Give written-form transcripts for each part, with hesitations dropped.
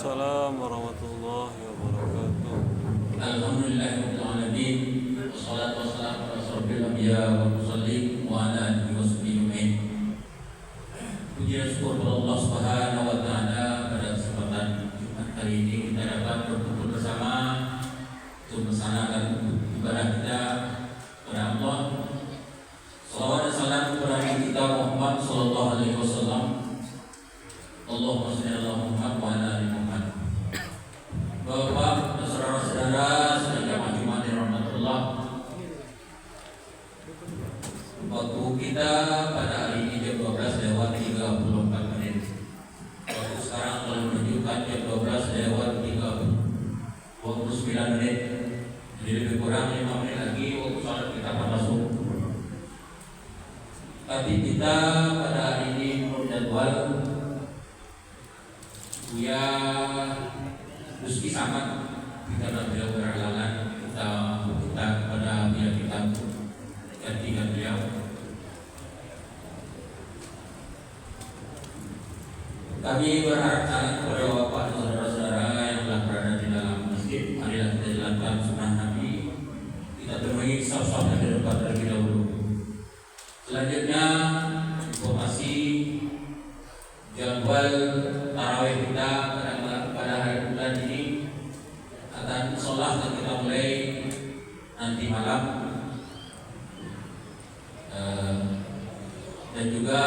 Waalaikumsalam warahmatullahi wabarakatuh. Alhamdulillahirrahmanirrahim. Wassalatu wassalamu ala asyrofil anbiya wal mursalin wa ala alihi washabihi ajmain. Puji dan syukur kepada Allah Subhanahu wa taala pada kesempatan Jumat hari ini kita dapat berkumpul bersama untuk melaksanakan ibadah kita kepada Allah. Salawat dan salam kepada Nabi kita Muhammad sallallahu alaihi wasallam. Allahumma shalli ala Muhammad wa ala ali Muhammad. Bapak dan saudara-saudara sedang jamaah Jumat yang rahmatullah. Waktu kita pada hari ini jam 12 lewat 34 menit. Waktu sekarang telah menunjukkan jam 12 lewat 29 menit. Jadi lebih kurang 5 menit lagi waktu salat kita akan masuk. Tapi kita pada hari ini menurut jadwal Buya Rizky Samad kita beliau berhalangan kita kepada Buya kita gantikan beliau. Kami berharap sangat kepada bapak dan saudara-saudara yang telah berada di dalam masjid. Marilah kita jalankan sunnah Nabi. Kita temui saf-saf yang terdekat terlebih dahulu. Selanjutnya informasi jadwal tarawih kita pada hari bulan ini akan sholat dan kita mulai nanti malam, dan juga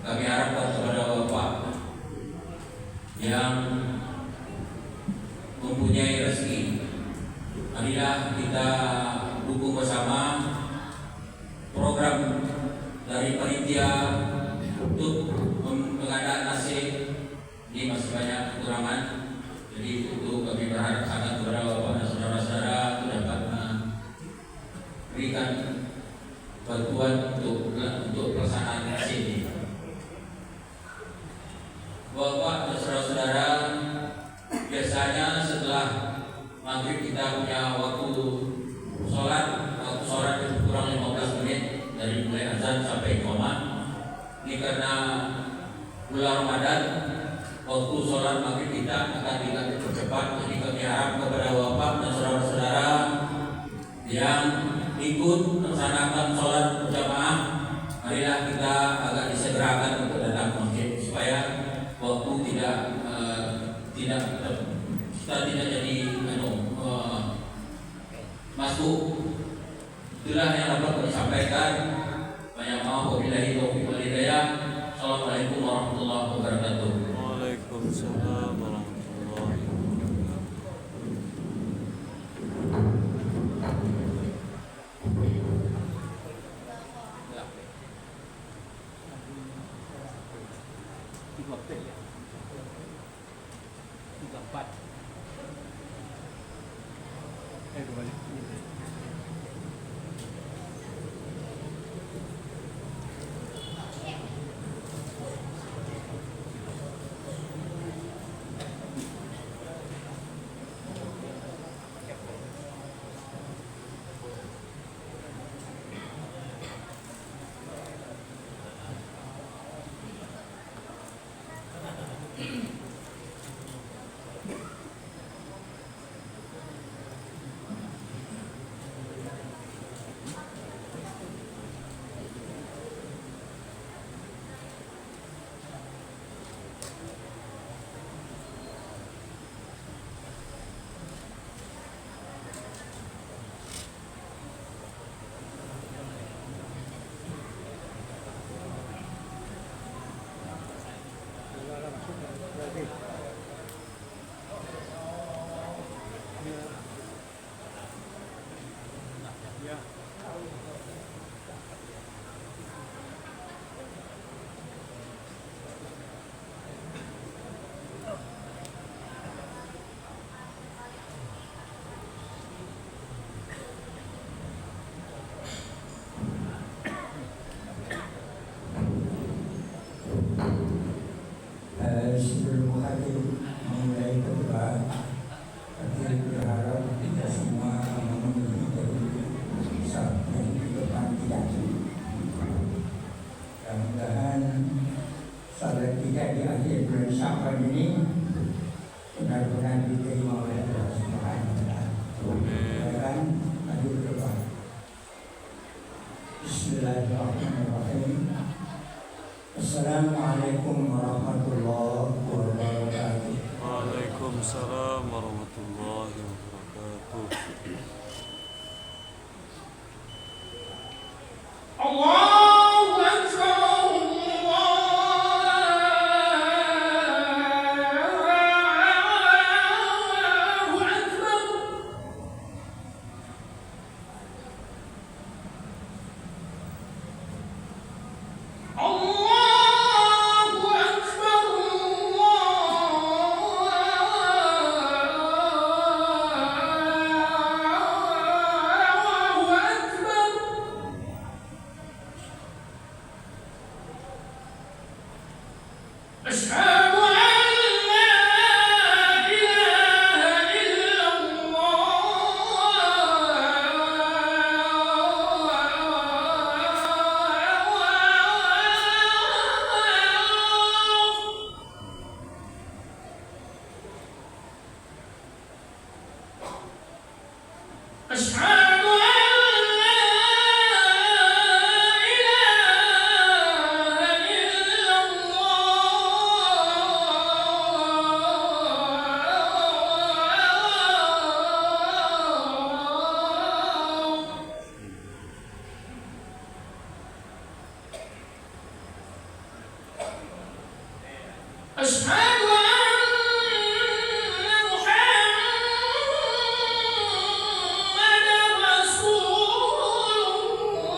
kami harapkan kepada bapak yang mempunyai rezeki, marilah kita dukung bersama program dari panitia untuk pengadaan nasi. Ini masih banyak kekurangan, jadi itu kami berharap sangat kepada bapak dan saudara-saudara untuk dapat memberikan bantuan untuk pelaksanaan nasi ini. Bapak dan saudara-saudara, biasanya setelah maghrib kita punya waktu sholat lebih kurang 15 menit dari mulai azan sampai iqamah. Ini karena bulan Ramadan, waktu sholat maghrib kita akan dipercepat. Jadi kami harap kepada bapak dan saudara-saudara yang ikut melaksanakan sholat berjamaah, marilah kita agak disegerakan untuk datang ke masjid supaya waktu kita tidak jadi masuk. Itulah yang dapat kami sampaikan. Banyak maaf, wabillahi taufiq wal hidayah. Assalamualaikum warahmatullahi wabarakatuh. Waalaikumsalam warahmatullahi wabarakatuh. Waalaikumsalam warahmatullahi wabarakatuh. Allahu Akbar, Allahu Akbar. Allahu Akbar, Allahu Akbar. أشهد أن لا إله إلا الله. أشهد أن لا إله إلا الله. أشهد أن محمدا رسول الله.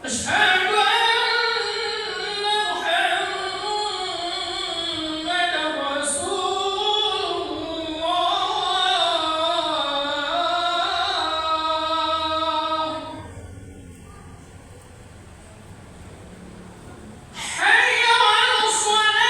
أشهد أن محمدا رسول الله. حي على الصلاة.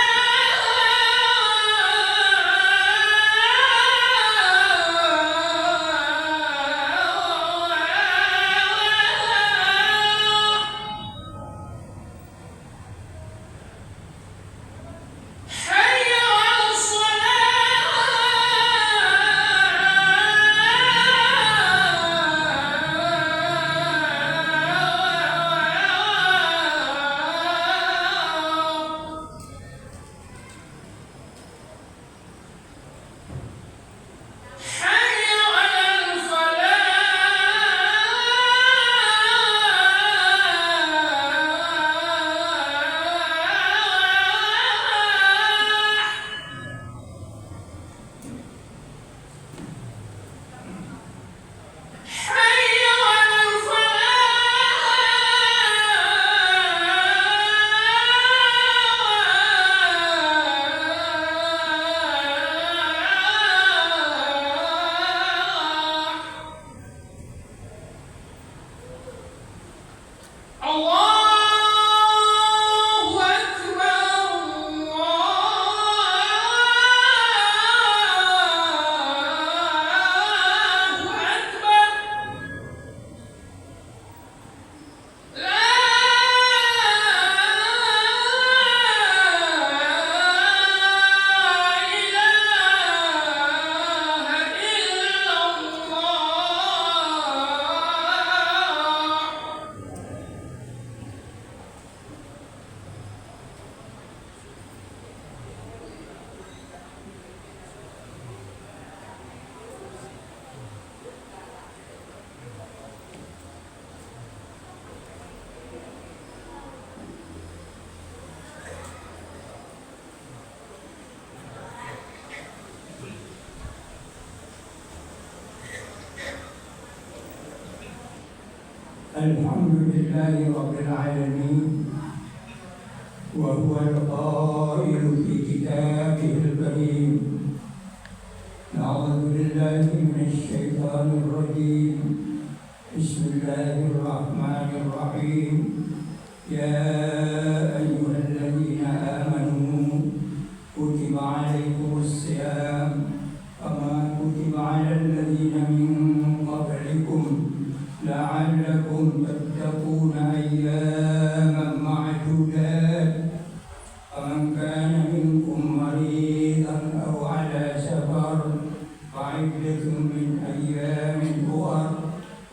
حي على الصلاة. حي على الفلاح. حي على الفلاح. الله أكبر، الله أكبر. لا إله إلا الله. الحمد لله رب العالمين وهو القائل في كتابه الكريم أعوذ بالله من الشيطان الرجيم بسم الله الرحمن الرحيم يا أيها الذين آمنوا كتب عليكم الصيام كما كتب على الذين من قبلكم لعلكم تتقون أياما معدودات فمن كان منكم مريضا أو على سفر فعدة من أيام أخر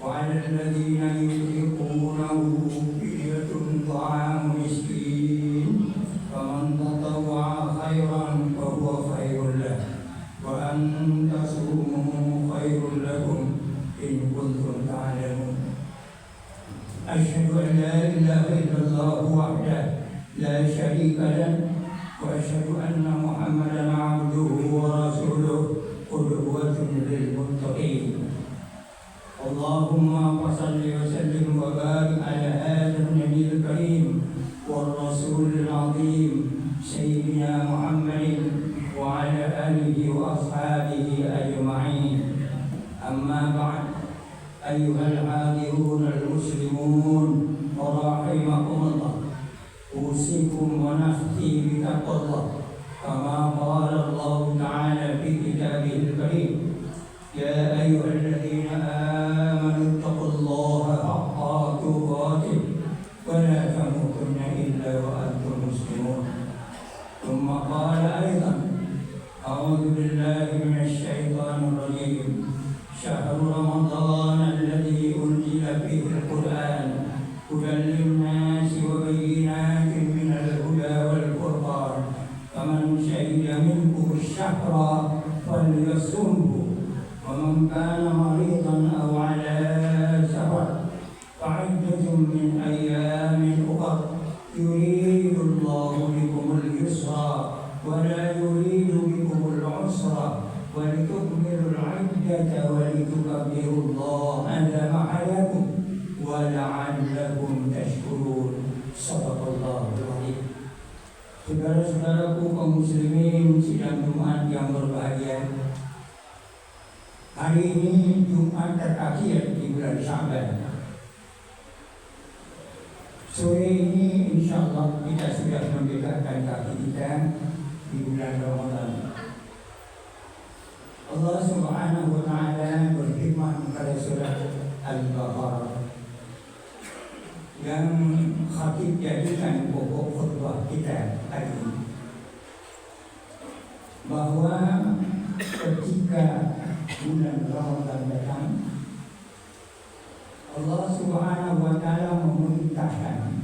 وعلى الذين يطيقونه أشهد أن لا إله إلا الله وحده لا شريك له وأشهد أن محمدا عبده ورسوله قدوة للمتقين. اللهم صل وسلم وبارك على هذا النبي الكريم والرسول العظيم سيدنا محمد وعلى آله وأصحابه أجمعين. أما بعد، أيها الحاضرون المسلمون رحمكم الله، أوصيكم ونفسي بتقوى الله كما قال الله تعالى في كتابه الكريم: يا أيها الذين آمنوا اتقوا الله حق تقاته ولا تموتن إلا وأنتم مسلمون. ثم قال أيضا: أعوذ بالله من الشيطان الرجيم: شهر رمضان الذي أنزل فيه القرآن هدى للناس وبينات من الهدى والفرقان فمن شهد منكم الشهر فليصمه ومن كان مريضا أو على سفر فعدة من أيام أخر يريد الله بكم اليسر ولا يريد بكم العسر ولتكملوا العدة ولتكبروا الله على ما هداكم ولعلكم تشكرون. Sadaqallahul Azim. Saudara-saudaraku kaum muslimin sidang Jumat yang berbahagia, hari ini Jumat terakhir di bulan Sya'ban. Sore ini insya Allah kita sudah mendekatkan kaki kita di bulan Ramadan. Allah Subhanahu wa Ta'ala berfirman pada surat Al-Baqarah yang khatib jadikan pokok khutbah kita hari ini, bahwa ketika bulan Ramadan datang, Allah Subhanahu wa Ta'ala memerintahkan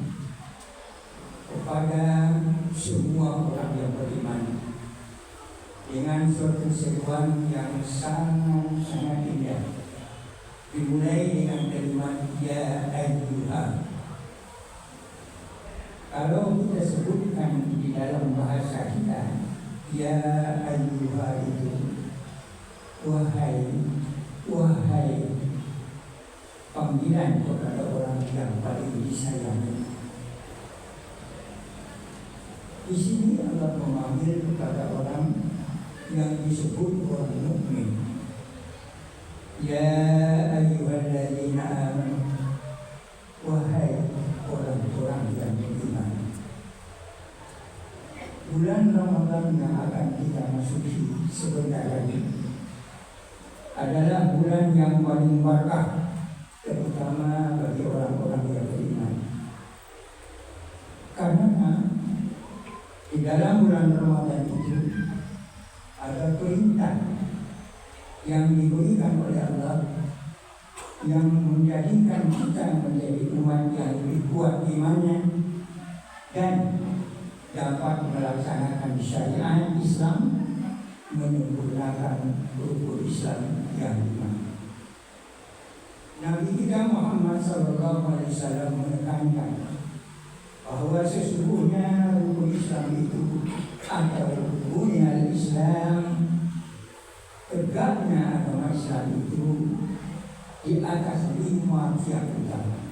kepada semua orang yang beriman dengan suatu seruan yang sangat indah, dimulai dengan kalimat ya ayyuha. Kalau kita sebutkan di dalam bahasa kita, ya ayyuha itu wahai, panggilan kepada orang yang paling disayangi. Di sini Allah memanggil kepada orang yang disebut orang mukmin. Ya ayyuhalladzina amanu, wahai orang-orang yang beriman. Bulan Ramadan yang akan kita masuki sebentar lagi adalah bulan yang paling berkah, terutama bagi orang-orang yang beriman. Karena di dalam bulan Ramadan itu ada perintah yang diberikan oleh Allah yang menjadikan kita menjadi umat yang lebih kuat imannya dan dapat melaksanakan syariat Islam, menyempurnakan rukun Islam yang lima. Nabi kita Muhammad SAW menekankan bahwa sesungguhnya rukun Islam itu atau rukunnya Islam, tegaknya agama Islam itu di atas 5 tiang utama.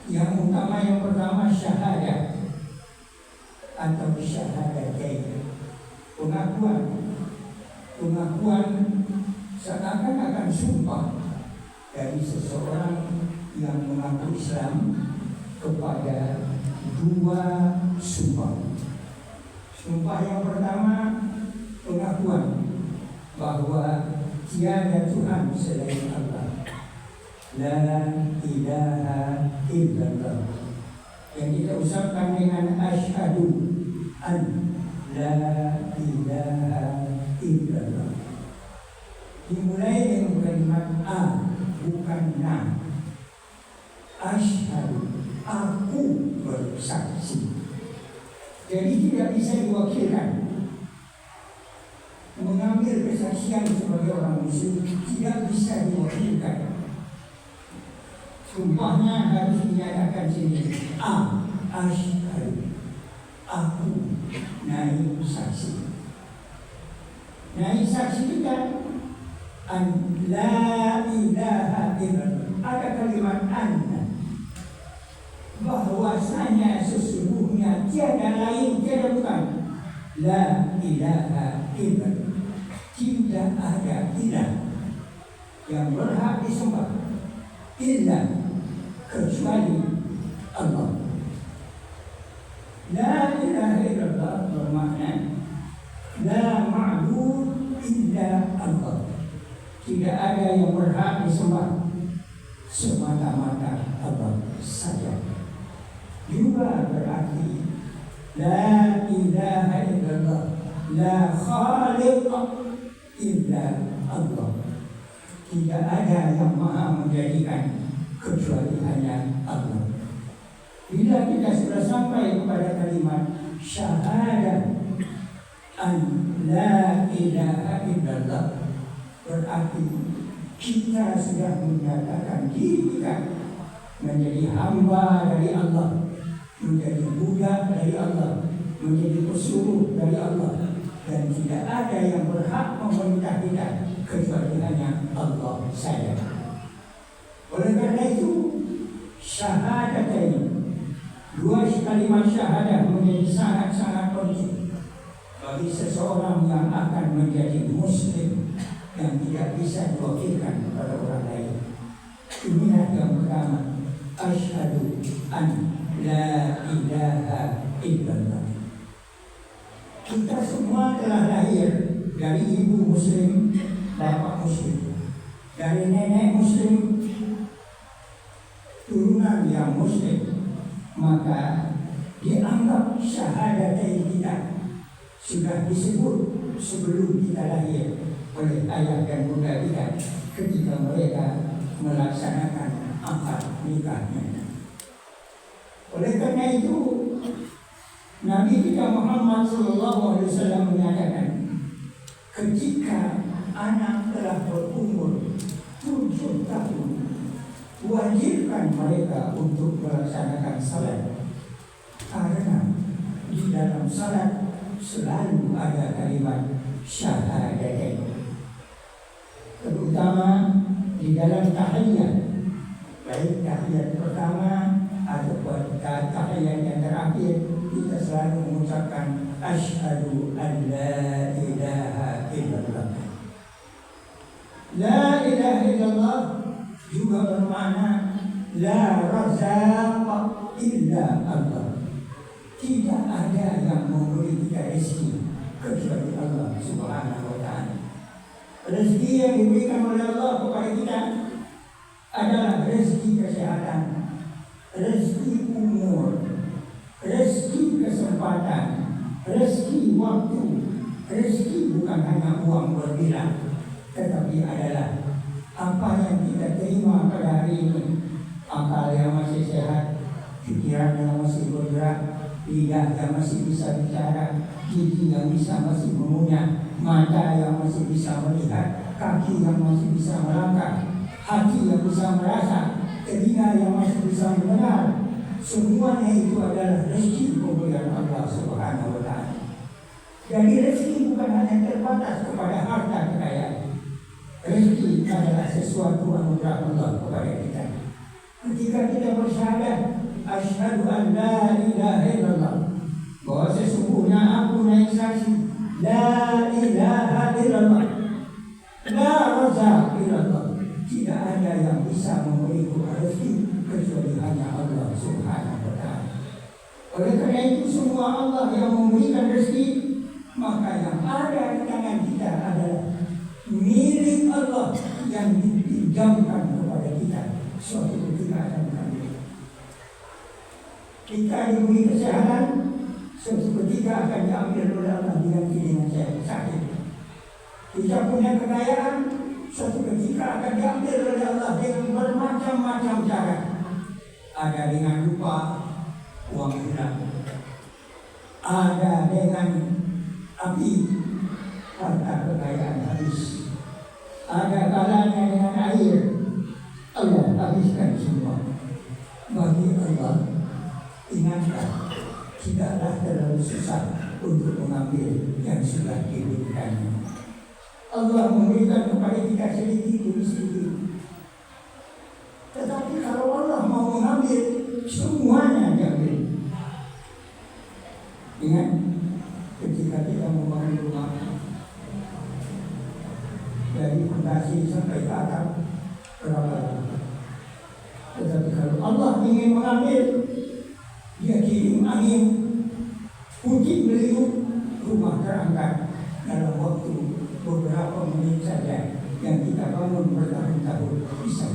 Yang utama yang pertama syahadat atau syahadatain, pengakuan seakan-akan sumpah dari seseorang yang mengaku Islam kepada 2 sumpah. Sumpah yang pertama pengakuan bahwa tiada Tuhan selain Allah, la ilaha illallah, yang kita ucapkan dengan asyhadu an la ilaha illallah. Dimulai dengan kalimat a, bukan na. Asyhadu, aku bersaksi. Jadi tidak bisa diwakilkan. Mengambil kesaksian sebagai orang muslim tidak bisa diwakilkan. Sumpahnya harus dinyatakan sini. Asyhadu, aku naik saksi. Naik saksi itu kan an la ilaha illallah. Ada kalimat anna, bahwasanya sesungguhnya tiada lain, tiada bukan. La ilaha illallah. Tidak ada ilah yang berhak disembah illa kecuali Allah. La ilaha illallah bermakna la ma'bud illa Allah. Tidak ada yang berhak disembah semata-mata Allah saja. Juga berarti la ilaha illallah la khaliq illa Allah. Tidak ada yang maha menjadikan kecuali hanya Allah. Bila kita sudah sampai kepada kalimat syahadah an la ilaha illallah, berarti kita sudah menyatakan diri kita menjadi hamba dari Allah, menjadi budak dari Allah, menjadi pesuruh dari Allah, dan tidak ada yang berhak memerintah kita kecuali hanya Allah saja. Oleh karena itu, syahadatain, dua kalimat syahadah menjadi sangat-sangat penting bagi seseorang yang akan menjadi muslim yang tidak bisa diwakilkan kepada orang lain. Inilah yang pertama, asyhadu an la ilaha illallah. Kita semua telah lahir dari ibu muslim, bapak muslim, dari nenek muslim, turunan yang muslim. Maka dianggap syahadatain kita sudah disebut sebelum kita lahir oleh ayah dan bunda kita ketika mereka melaksanakan akad nikahnya. Oleh karena itu, Nabi kita Muhammad SAW menyatakan, ketika anak telah berumur 7 tahun, wajibkan mereka untuk melaksanakan salat, karena di dalam salat selalu ada kalimat syahadatain, terutama di dalam tahiyat, baik tahiyat pertama ataupun tahiyat yang terakhir, kita selalu mengucapkan asyhadu an la ilaha illallah. La ilaha illallah juga bermakna la razaq illa Allah. Tidak ada yang memberi kita rezeki kecuali Allah Subhanahu wa ta'ala. Rezeki yang diberikan oleh Allah kepada kita adalah rezeki kesehatan, rezeki umur, rezeki kesempatan, rezeki waktu. Rezeki bukan hanya uang berbilang, tetapi adalah apa yang kita terima pada hari ini. Akal yang masih sehat, pikiran yang masih bergerak, lidah yang masih bisa bicara, gigi yang masih mengunyah, mata yang masih bisa melihat, kaki yang masih bisa melangkah, hati yang bisa merasa, telinga yang masih bisa mendengar. Semuanya itu adalah rezeki pemberian Allah Subhanahu wa ta'ala. Jadi rezeki bukan hanya terbatas kepada harta kekayaan. Rezeki adalah sesuatu anugerah Allah kepada kita. Ketika kita bersyahadat asyhadu an la ilaha illallah, bahwa sesungguhnya aku naik saksi la ilaha illallah, la razaq illallah, tidak ada yang bisa memberiku rezeki kecuali hanya Allah Subhanahu wa ta'ala. Oleh karena itu semua Allah yang memberikan rezeki, maka yang ada di tangan kita adalah milik Allah yang dipinjamkan kepada kita suatu ketika akan kembali. Kita diberi kesehatan, suatu ketika akan diambil oleh Allah dengan sakit. Kita punya kekayaan, suatu ketika akan diambil oleh Allah dengan bermacam-macam cara. Ada dengan lupa, uang hilang. Ada dengan api, harta kekayaan habis. Ada kalanya dengan air, Allah habiskan semua. Anda tidaklah terlalu susah untuk mengambil yang sudah diberikannya. Allah memberikan kepada kita sedikit demi sedikit. Tetapi kalau Allah mau mengambil, semuanya diambil. Ingat ketika kita membangun rumah, dari fondasi sampai ke atap berapa lama. Tetapi kalau Allah ingin mengambil, Dia kirim angin, puting beliung, rumah terangkat dalam waktu beberapa menit saja. Yang kita bangun bertahun-tahun bisa.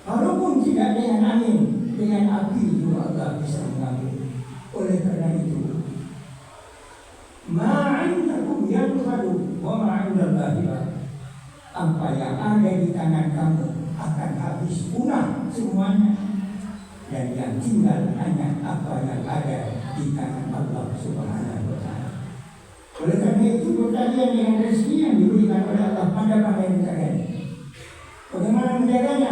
Walaupun tidak dengan angin, dengan api juga Allah bisa mengambil. Oleh karena itu, ma'indakum yanfadu wa ma'indallahi baq. Apa yang ada di tangan kamu akan habis punah semuanya, dan yang tinggal hanya apa yang ada di tangan Allah Subhanahu wa Ta'ala. Oleh karena itu, berkaitan dengan rezeki yang diberikan oleh Allah, pandai-pandai menjaganya. Bagaimana menjaganya?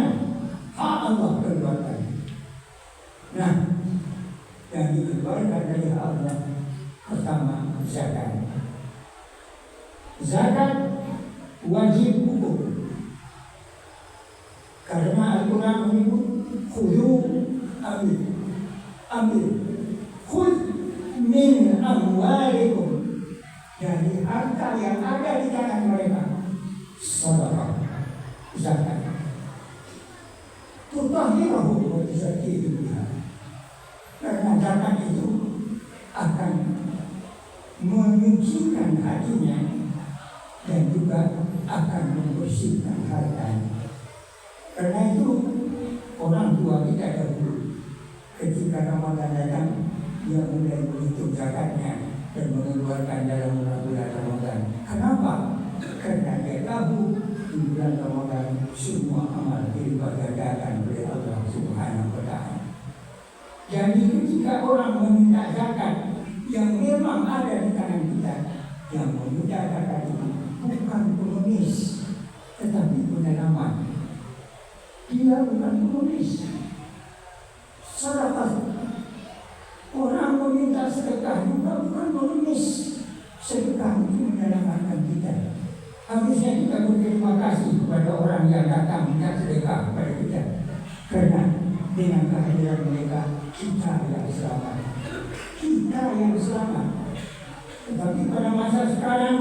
Hak Allah keluarkan. Nah, yang dikeluarkan dari hak Allah pertama zakat. Zakat wajib hukum. Karena Al-Quran menyebut khudhu, ambil khudh min amwalikum, dari harta yang ada di tangan mereka, sedekah, zakat. Tutahhirahum wa tuzakkihim biha. Karena zakat itu akan menyucikan hatinya dan juga akan membersihkan hartanya. Karena itu orang tua kita dahulu ketika Ramadan datang, dia mulai menghitung zakatnya dan mengeluarkan dalam bulan Ramadan. Kenapa? Karena dia tahu di bulan Ramadan semua amal dilipat gandakan oleh Allah Subhanahu wa Ta'ala. Jadi ketika orang meminta zakat yang memang ada di tangan kita, yang meminta zakat itu bukan pengemis, tetapi pendalaman. Dia bukan pengemis. Sedekah. Orang meminta sedekah juga bukan pengemis. Sedekah itu menyelamatkan kita. Harusnya kita berterima kasih kepada orang yang datang minta sedekah kepada kita. Karena dengan kehadiran mereka, kita yang selamat. Kita yang selamat. Tetapi pada masa sekarang,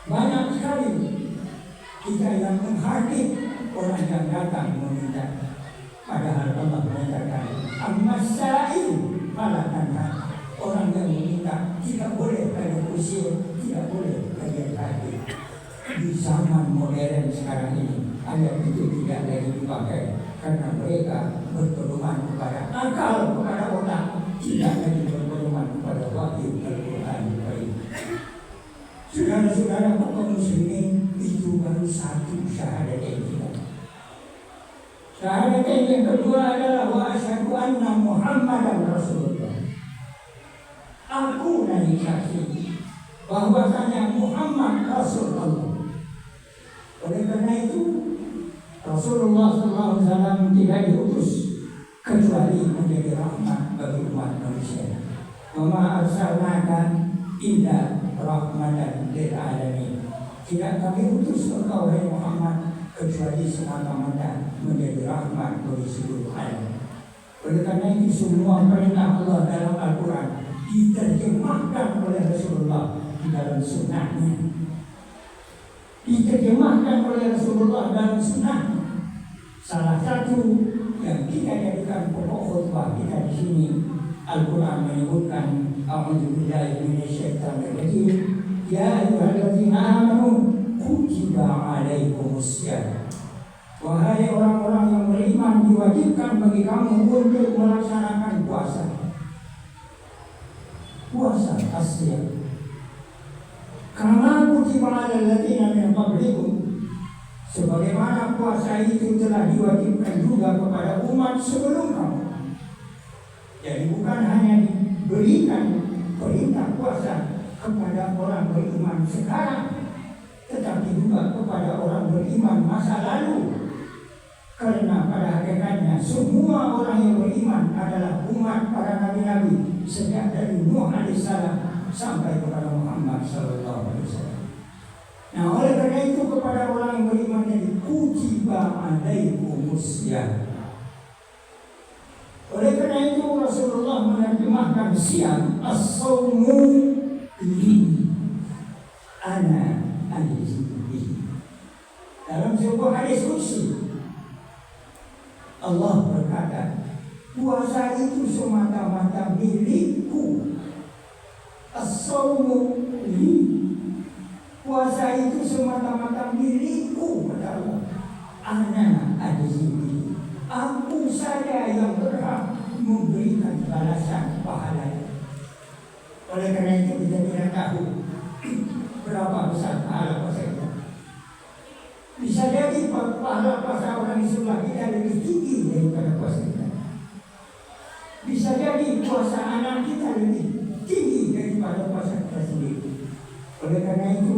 banyak sekali kita yang menghardik orang yang datang meminta. Padahal Allah mengatakan, Am-Masail fala tanha. Orang yang meminta tidak boleh kalian usir, tidak boleh kalian hardik. Di zaman modern sekarang ini, ayat itu tidak lagi dipakai karena mereka berpedoman kepada akal, kepada otak, tidak lagi berpedoman kepada wahyu Al-Quran. Saudara-saudara kaum muslimin, itu baru satu syahadatain kita. Syahadatain yang kedua adalah wa asyhadu anna Muhammadan Rasulullah. Aku dari saksi bahwasanya Muhammad Rasulullah. Oleh karena itu, Rasulullah SAW tidak diutus kecuali menjadi rahmat bagi umat manusia. Wa ma arsalnaka illa rahmatan lil alamin. Tidak kami utus engkau wahai Muhammad kecuali semata-mata menjadi rahmat bagi seluruh alam. Oleh karena itu, semua perintah Allah dalam Al-Quran diterjemahkan oleh Rasulullah di dalam sunnahnya. Diterjemahkan oleh Rasulullah dalam sunnah. Salah satu yang kita jadikan pokok khutbah kita di sini, Al-Quran menyebutkan, A'udzubillahi minasyaitonir rajim, ya ayyuhalladzina amanu kutiba 'alaikumussyam. Wahai orang-orang yang beriman, diwajibkan bagi kamu untuk melaksanakan puasa. Puasa asyam. Karena kutiba 'alal ladzina min qablikum, sebagaimana puasa itu telah diwajibkan juga kepada umat sebelum kamu. Jadi bukan hanya diberikan perintah puasa kepada orang beriman sekarang, tetapi juga kepada orang beriman masa lalu. Karena pada hakikatnya semua orang yang beriman adalah umat para nabi-nabi sejak dari Nuh alaihissalam sampai kepada Muhammad sallallahu alaihi wasallam. Nah, oleh karena itu kepada orang yang beriman jadi kutiba alaikumusiyam. Oleh karena itu Rasulullah menerjemahkan siam as-sawmu li ana ajzi bihi. Dalam sebuah hadis qudsi Allah berkata, puasa itu semata-mata milikku. As-sawmu li, puasa itu semata-mata milikku, kata Allah. Ana ajzi bihi, aku saja yang berhak memberikan balasan pahala. Oleh karena itu kita tidak tahu berapa besar pahala puasa itu. Bisa jadi pahala puasa orang Islam kita lebih tinggi daripada puasa kita. Bisa jadi puasa anak kita lebih tinggi daripada puasa kita sendiri. Oleh karena itu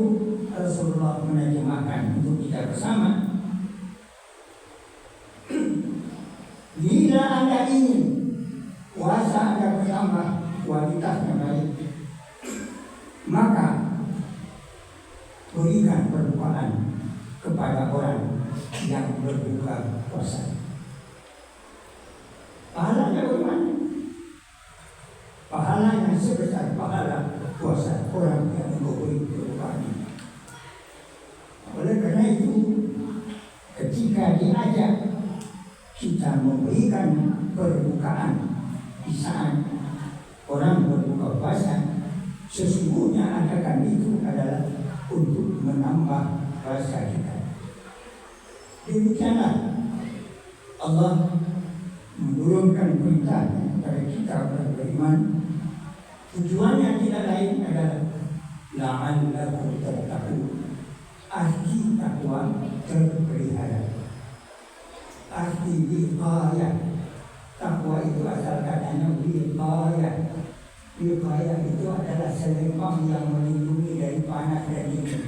Rasulullah menerjemahkan untuk kita bersama. Bila Anda ingin puasa Anda bertambah kualitasnya baik, maka berikan perbukaan kepada orang yang berbuka puasa. Pahalanya bagaimana? Pahalanya sebesar pahala puasa orang yang memberi perbukaan. Oleh karena itu, ketika diajak kita memberikan perbukaan di saat orang berbuka puasa, sesungguhnya adakan itu adalah untuk menambah puasa kita. Demikianlah Allah menurunkan perintah kepada kita orang beriman. Tujuannya tidak lain adalah la'allakum tattaqun. Arti takwa terpelihara. Arti wiqayah. Takwa itu asal katanya wiqayah. Wiqayah itu adalah selempang yang melindungi dari panas dan dingin.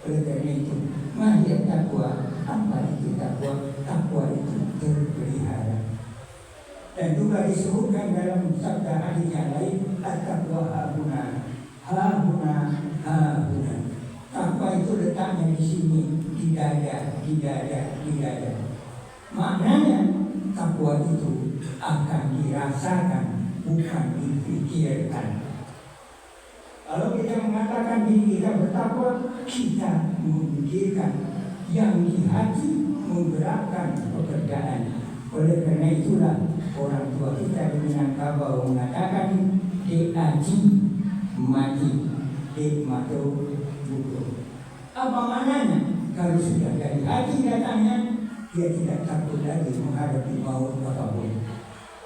Oleh karena itu, mahiyat takwa. Apa itu takwa? Takwa itu terpelihara. Dan juga disebutkan dalam sabda hadis yang lain, at-taqwa hahuna, hahuna, hahuna. Takwa itu letaknya di sini, di dada, di dada, di dada. Maknanya takwa itu akan dirasakan, bukan dipikirkan. Kalau kita mengatakan diri kita bertakwa, kita memikirkan. Yang di hati menggerakkan pekerjaan. Oleh karena itulah orang tua kita di Minangkabau mengatakan diaji mati mato buku. Apa maknanya? Kalau sudah dari hati datangnya, dia tidak takut lagi menghadapi maut apapun.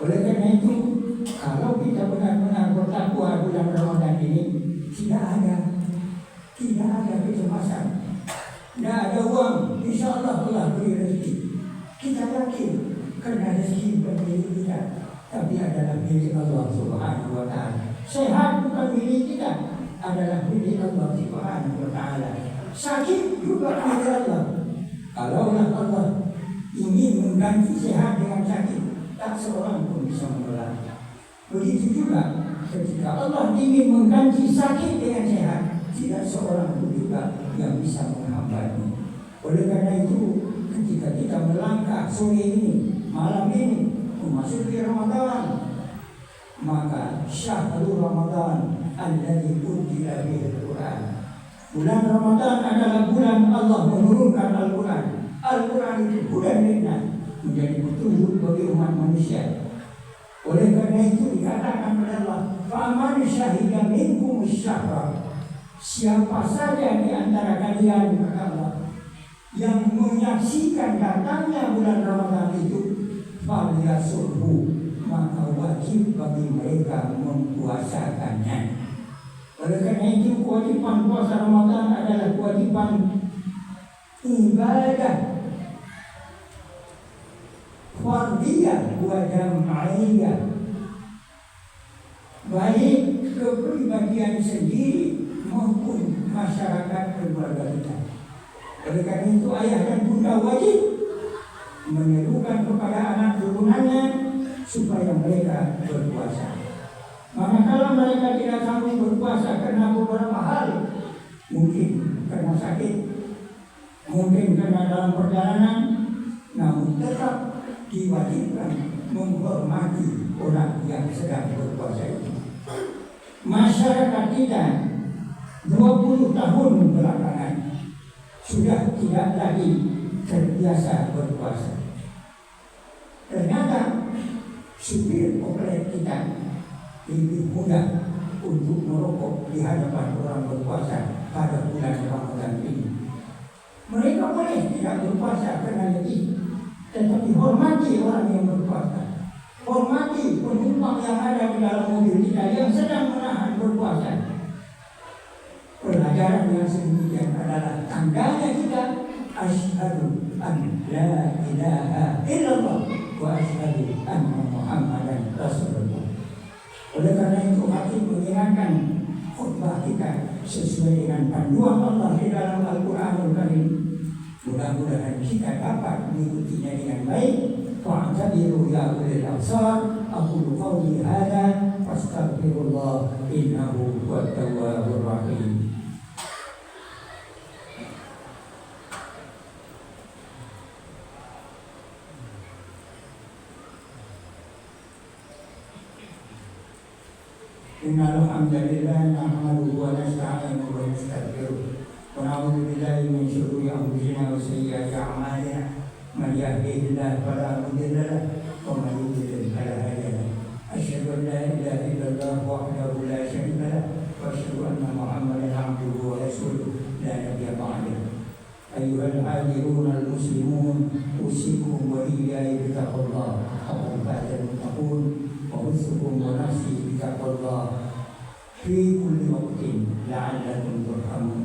Oleh karena itu, kalau kita benar-benar bertakwa bulan Ramadan ini, tidak ada kecemasan. Tidak ada uang, insya Allah Allah beri rezeki. Kita yakin karena rezeki bukan milik kita, tapi adalah milik Allah Subhanahu wa Ta'ala. Sehat bukan milik kita, adalah milik Allah Subhanahu wa Ta'ala. Sakit juga milik Allah. Kalaulah Allah ingin mengganti sehat dengan sakit, tak seorang pun bisa menolak. Begitu juga ketika Allah ingin mengganti sakit dengan sehat, tidak seorang pun juga yang bisa menghambatnya. Oleh karena itu, ketika kita melangkah sore ini, malam ini, memasuki Ramadan, maka syahrul Ramadan alladzi unzila fihi al-Qur'an. Bulan Ramadan adalah bulan Allah menurunkan Al-Quran. Al-Quran itu hudan linnas, menjadi petunjuk bagi umat manusia. Oleh karena itu dikatakan oleh Allah, "Faman syahida minkum syahra." Siapa saja di antara kalian, kata Allah, yang menyaksikan datangnya bulan Ramadan itu, falyasumhu, maka wajib bagi mereka mempuasakannya. Oleh karena itu, kewajiban puasa Ramadan adalah kewajiban ibadah fardiyah wa jam'iyah, baik kepribadian sendiri maupun masyarakat keluarga kita. Oleh karena itu ayah dan bunda wajib menyerukan kepada anak turunannya supaya mereka berpuasa. Manakala mereka tidak sanggup berpuasa karena beberapa hal, mungkin karena sakit, mungkin karena dalam perjalanan, namun tetap diwajibkan menghormati orang yang sedang berpuasa itu. Masyarakat kita 20 tahun belakangan sudah tidak lagi terbiasa berpuasa. Ternyata supir oplet kita lebih mudah untuk merokok di hadapan orang berpuasa pada bulan Ramadan ini. Mereka boleh tidak berpuasa karena letih, tetapi hormati orang yang berpuasa. Hormati penumpang yang ada di dalam mobil kita yang sedang menahan berpuasa. Pelajaran yang sedemikian adalah tandanya kita asyhadu an la ilaha illallah wa asyhadu anna Muhammadan Rasulullah. Oleh karena itu hakim mengingatkan khutbah kita sesuai dengan panduan Allah di dalam Al-Quranul Karim. Mudah-mudahan kita dapat mengikutinya dengan baik. Fa'tabiru ya ulil absar. Aqulu qawli hadza fastaghfirullah innahu huwat tawwabur rahim. Innal hamdalillah nahmaduhu wa nasta'inuhu wa nastaghfiruh wa na'udzu billahi min shururi anfusina wa sayyiati a'malina man yahdihillahu fala mudilla lahu wa man yudlil fala hadiya lahu. Asyhadu an la ilaha illallah wahdahu la syarika lahu wa asyhadu anna Muhammadan 'abduhu wa rasuluh la nabiyya ba'dahu. Ayyuhal hadirun al-muslimun usikum wa iyaya bittaqwallah haqqa tuqatih wa usikum wa nafsi bittaqwallah fi kulli waqtin la'allakum turhamun.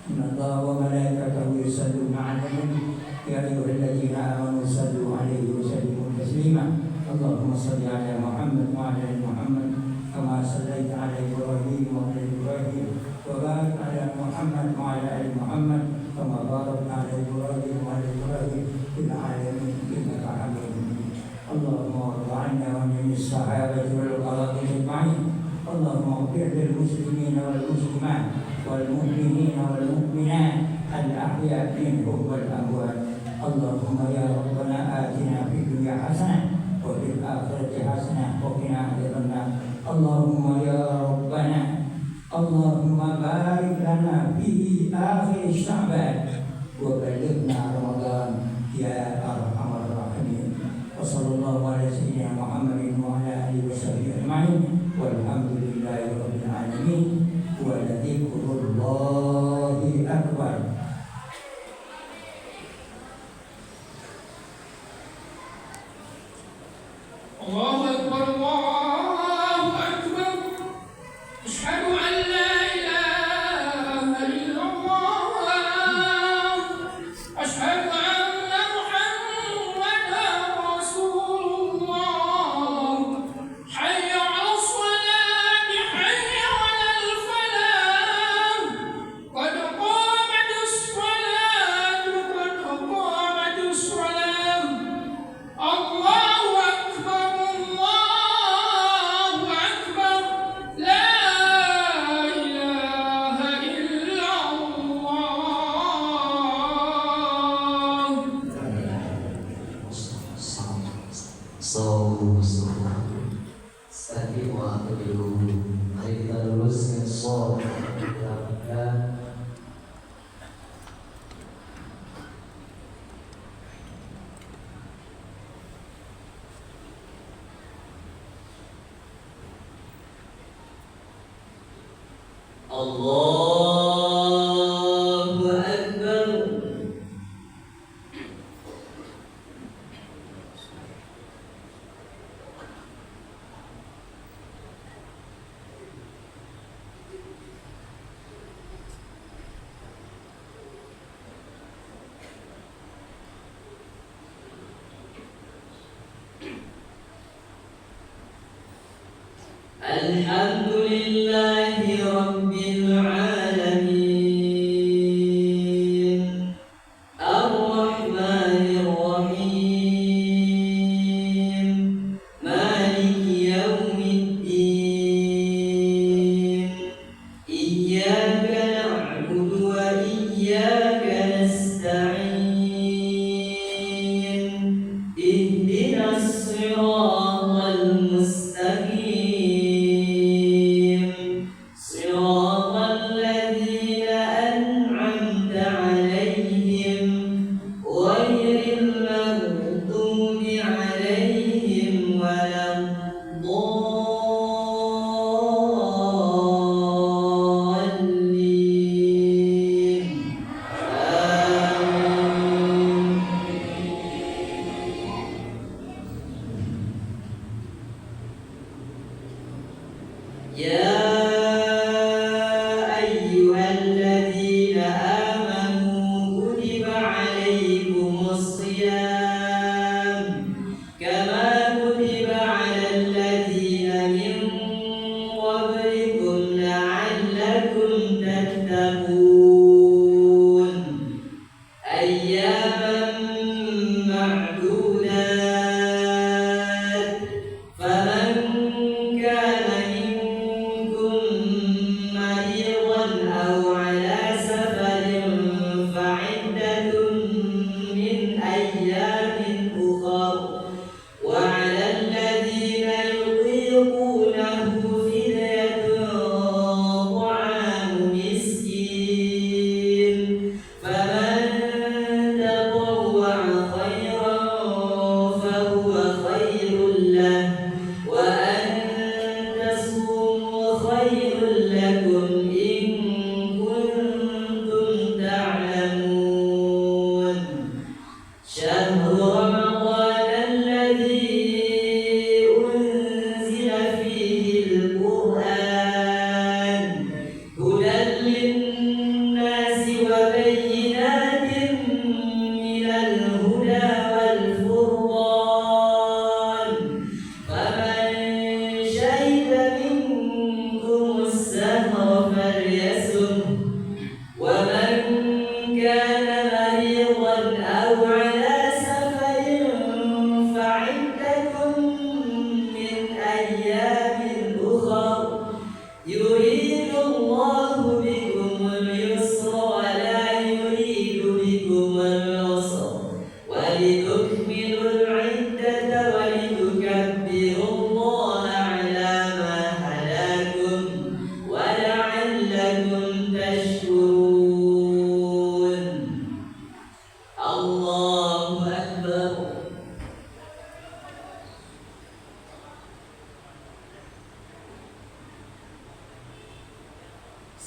Inna Allaha wa malaikatahu yusalluna 'alan nabi ya ayyuhalladzina amanu sallu 'alaihi wa sallimu taslima. Allahumma shalli 'ala Muhammad wa 'ala ali Muhammad kama shallaita 'ala Ibrahim wa 'ala Ibrahim wa barik 'ala Muhammad wa 'ala ali Muhammad kama barakta 'ala Ibrahim wa 'ala Ibrahim fil 'alamin innaka Hamidum Majid. Allahumma warḍ 'anna wa 'an as-sahabati wal qadati ajma'in. Allahumma ighfir lil muslimina wal muslimat wal mu'minina wal mu'minat al ahya' minhum wal amwat. Allahumma ya rabbana atina fid dunya hasanah wa fil akhirati hasanah wa qina adzabannar. Allahumma ya rabbana Allahumma barik lana fi akhir Sya'ban wa ballighna Ramadan ya arhamar rahimin. Wa sallallahu ala sayyidina Muhammadin wa ala alihi wa sahbihi ajma'in. Walhamdulillahi rabbil alamin. Wa dzikrullahi akbar. Allahu akbar, Allahu akbar. Asyhadu an la ilaha illallah. Asyhadu anna Muhammadan Rasulullah. Hayya 'alas salati, hayya 'alal falah. Qad qamatis salatu, qad qamatis salah. Allahu akbar, Allahu akbar. La ilaha illallah. Tadi waktu dulu, mari kita lulus dengan sholat. Allahu Akbar. Alhamdulillahi Rabbil Alamin. Ar-Rahmanir Rahim.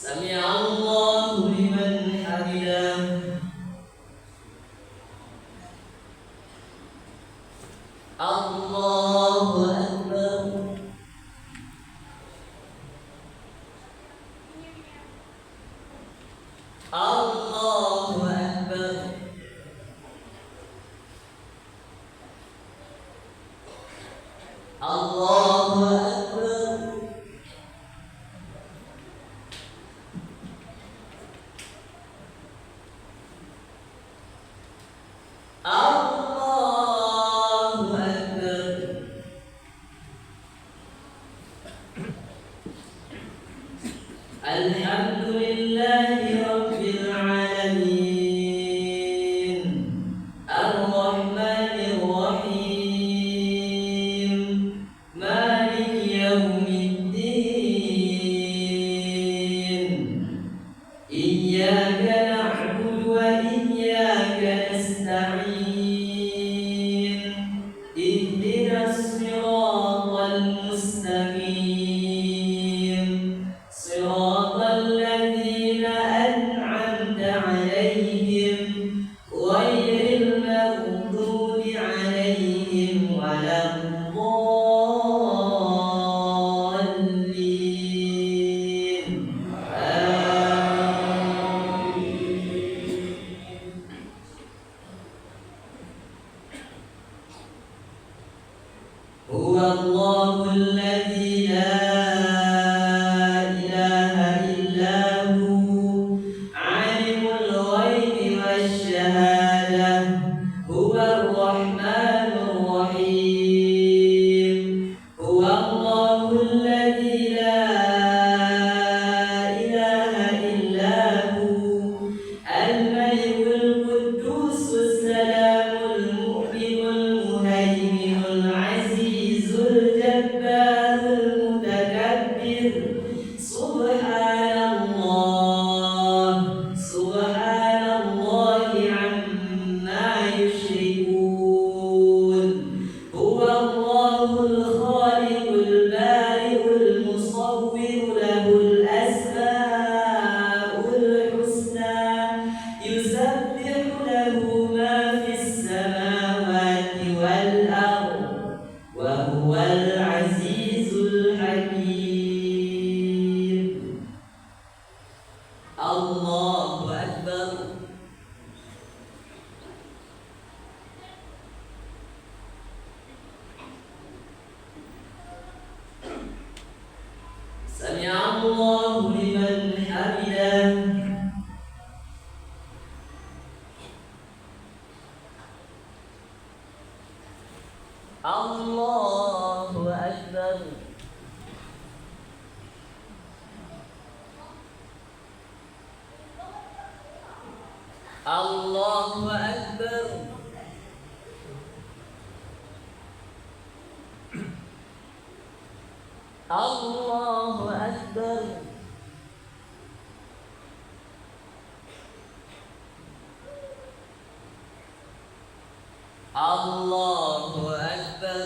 سمع الله لمن حمده الله أكبر الله أكبر الله أكبر الله أكبر الحمد لله رب العالمين الرحمن الرحيم مالك يوم الدين إياك نعبد وإياك نستعين اهدنا الصراط المستقيم صراط الذين أنعمت عليهم غير المغضوب عليهم ولا الضالين آمين. هو الله الذي لا إله إلا هو عالم الغيب والشهادة هو الرحمن الرحيم هو الله الذي لا إله إلا هو الملك القدوس السلام المؤمن المهيمن العزيز الجبار المتكبر سبحان الله عما يشركون هو الله الخالق البارئ المصور له الأسماء الحسنى يسبح له ما في السماوات والأرض وهو العزيز الحكيم الله أكبر سمع الله لمن حمده الله أكبر الله أكبر الله أكبر الله أكبر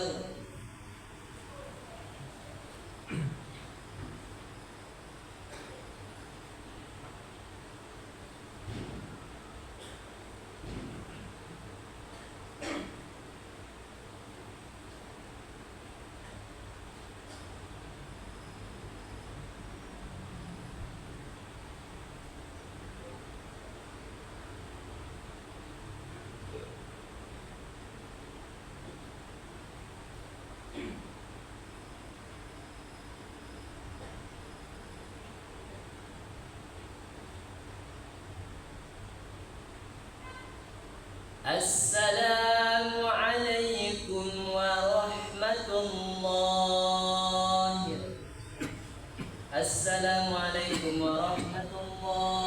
السلام عليكم ورحمة الله السلام عليكم ورحمة الله